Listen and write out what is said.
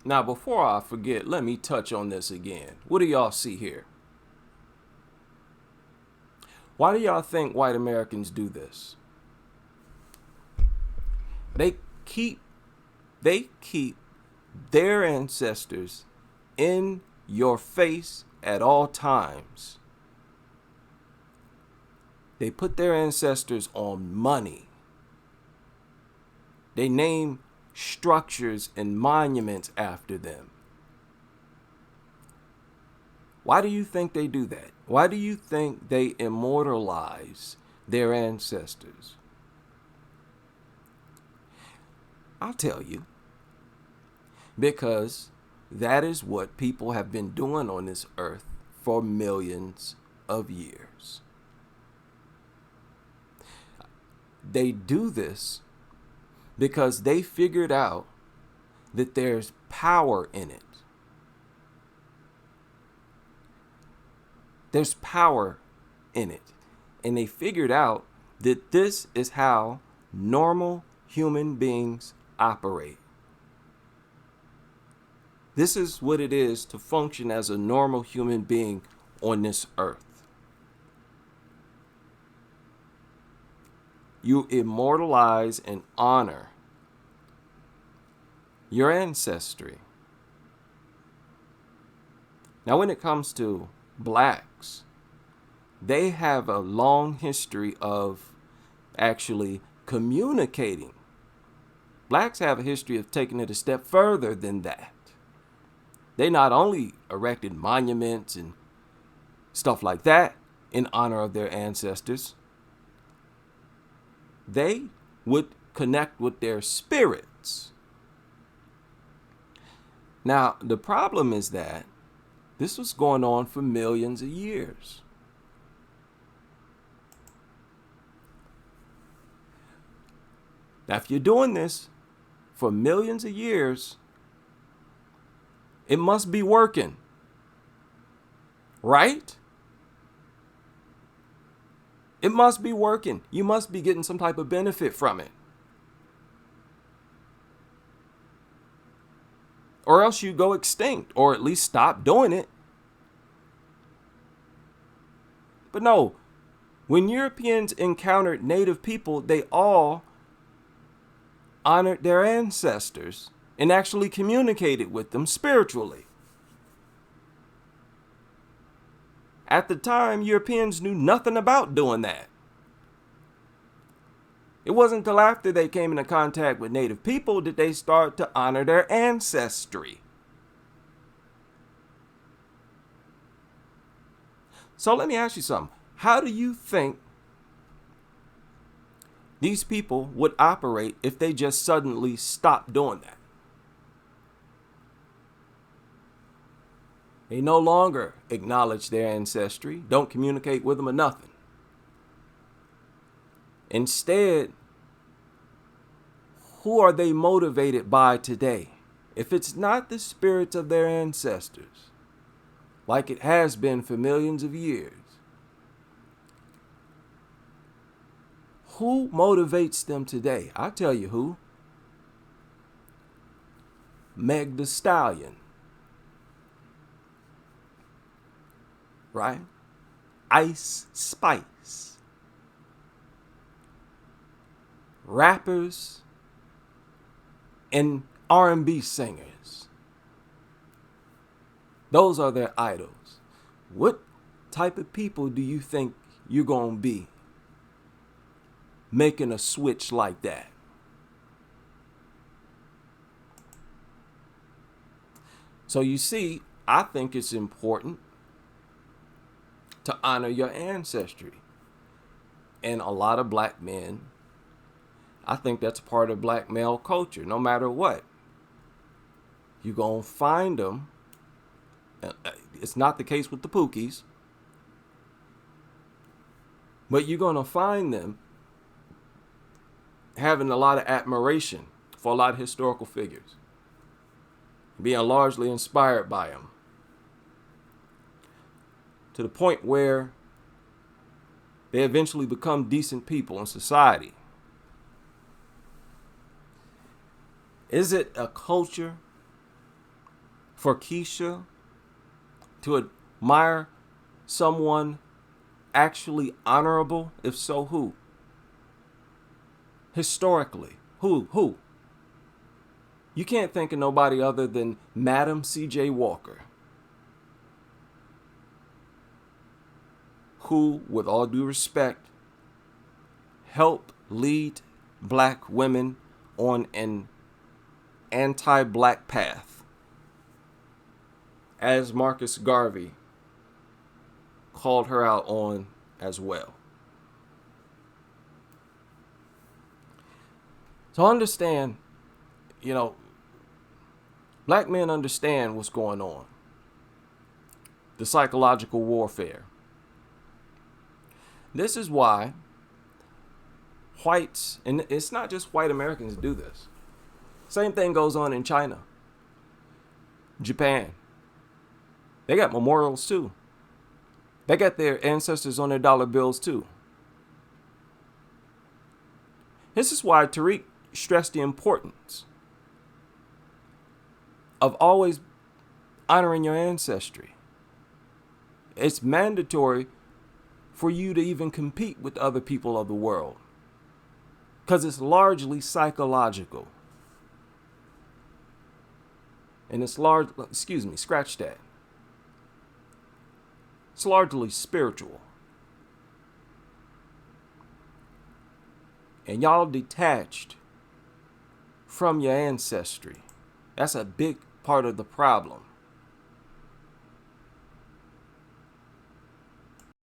Now, before I forget, let me touch on this again. What do y'all see here? Why do y'all think white Americans do this? They keep they keep their ancestors in your face at all times. They put their ancestors on money. They name structures and monuments after them. Why do you think they do that? Why do you think they immortalize their ancestors? I'll tell you. Because that is what people have been doing on this earth for millions of years. They do this because they figured out that there's power in it. There's power in it. And they figured out that this is how normal human beings operate. This is what it is to function as a normal human being on this earth. You immortalize and honor your ancestry. Now, when it comes to blacks, they have a long history of actually communicating. Blacks have a history of taking it a step further than that. They not only erected monuments and stuff like that in honor of their ancestors, they would connect with their spirits. Now, the problem is that this was going on for millions of years. Now, if you're doing this for millions of years, it must be working, right? It must be working. You must be getting some type of benefit from it. Or else you go extinct, or at least stop doing it. But no, when Europeans encountered native people, they all honored their ancestors and actually communicated with them spiritually. At the time, Europeans knew nothing about doing that. It wasn't until after they came into contact with native people that they started to honor their ancestry. So let me ask you something. How do you think these people would operate if they just suddenly stopped doing that? They no longer acknowledge their ancestry, don't communicate with them or nothing. Instead, who are they motivated by today? If it's not the spirits of their ancestors, like it has been for millions of years, who motivates them today? I'll tell you who. Meg the Stallion. Right? Ice Spice. Rappers and R&B singers. Those are their idols. What type of people do you think you're going to be making a switch like that? So you see, I think it's important to honor your ancestry. And a lot of black men, I think that's part of black male culture, no matter what. You're going to find them. It's not the case with the Pookies. But you're going to find them having a lot of admiration for a lot of historical figures. Being largely inspired by them. To the point where they eventually become decent people in society. Is it a culture for Keisha to admire someone actually honorable? If so, who? Historically, who? You can't think of nobody other than Madam C.J. Walker, who, with all due respect, helped lead black women on an anti-black path, as Marcus Garvey called her out on as well. So understand, black men understand what's going on. The psychological warfare. This is why whites, and it's not just white Americans do this. Same thing goes on in China, Japan. They got memorials too. They got their ancestors on their dollar bills too. This is why Tariq stressed the importance of always honoring your ancestry. It's mandatory for you to even compete with other people of the world, because it's largely psychological. And it's scratch that. It's largely spiritual. And y'all detached from your ancestry. That's a big part of the problem.